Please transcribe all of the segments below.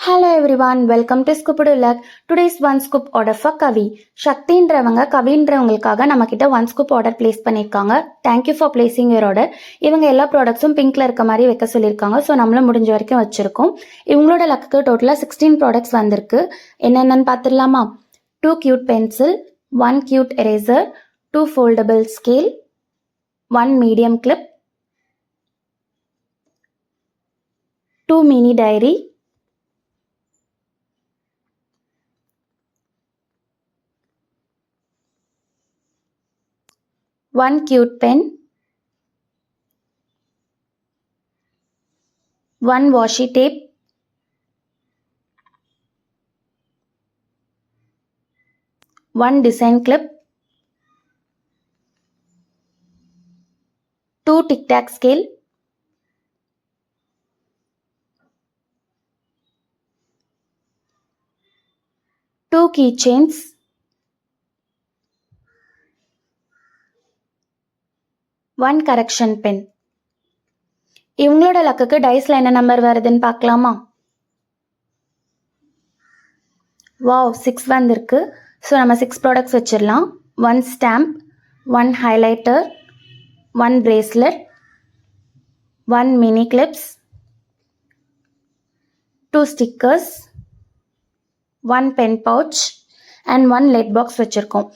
Hello everyone, welcome to scooped luck. Today's one scoop order for Kavi. சக்தின்றவங்க கவின்றவங்களுக்காக நம்ம கிட்ட ஒன் ஸ்கூப் ஆர்டர் பிளேஸ் பண்ணியிருக்காங்க. Thank you for placing your order. இவங்க எல்லா ப்ராடக்ட்ஸும் பிங்க்ல இருக்க மாதிரி வைக்க சொல்லியிருக்காங்க. ஸோ நம்மளும் முடிஞ்ச வரைக்கும் வச்சிருக்கோம். இவங்களோட லக்கு டோட்டலாக 16 ப்ராடக்ட்ஸ் வந்திருக்கு. என்னென்னு பார்த்துடலாமா? 2 cute pencil, 1 cute eraser, 2 foldable scale, 1 medium clip, 2 mini diary, 1 cute pen, 1 washi tape, 1 design clip, 2 tic tac scale, 2 keychains, 1 correction pen. இவங்களோட லக்குக்கு டைஸ்ல என்ன நம்பர் வருதுன்னு பார்க்கலாமா? வாவ், 6 வந்திருக்கு. ஸோ நம்ம 6 ப்ராடக்ட்ஸ் வச்சிடலாம். 1 stamp, 1 highlighter, 1 bracelet, 1 mini clips, 2 stickers, 1 pen pouch and 1 LED box வச்சுருக்கோம்.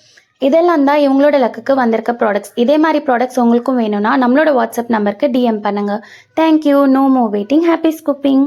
இதெல்லாம் தான் இவங்களோட லக்குக்கு வந்திருக்க ப்ராடக்ட்ஸ். இதே மாதிரி ப்ராடக்ட்ஸ் உங்களுக்கும் வேணும்னா நம்மளோட வாட்ஸ்அப் நம்பருக்கு டிஎம் பண்ணுங்கள். Thank you. No more waiting. Happy ஸ்கூப்பிங்.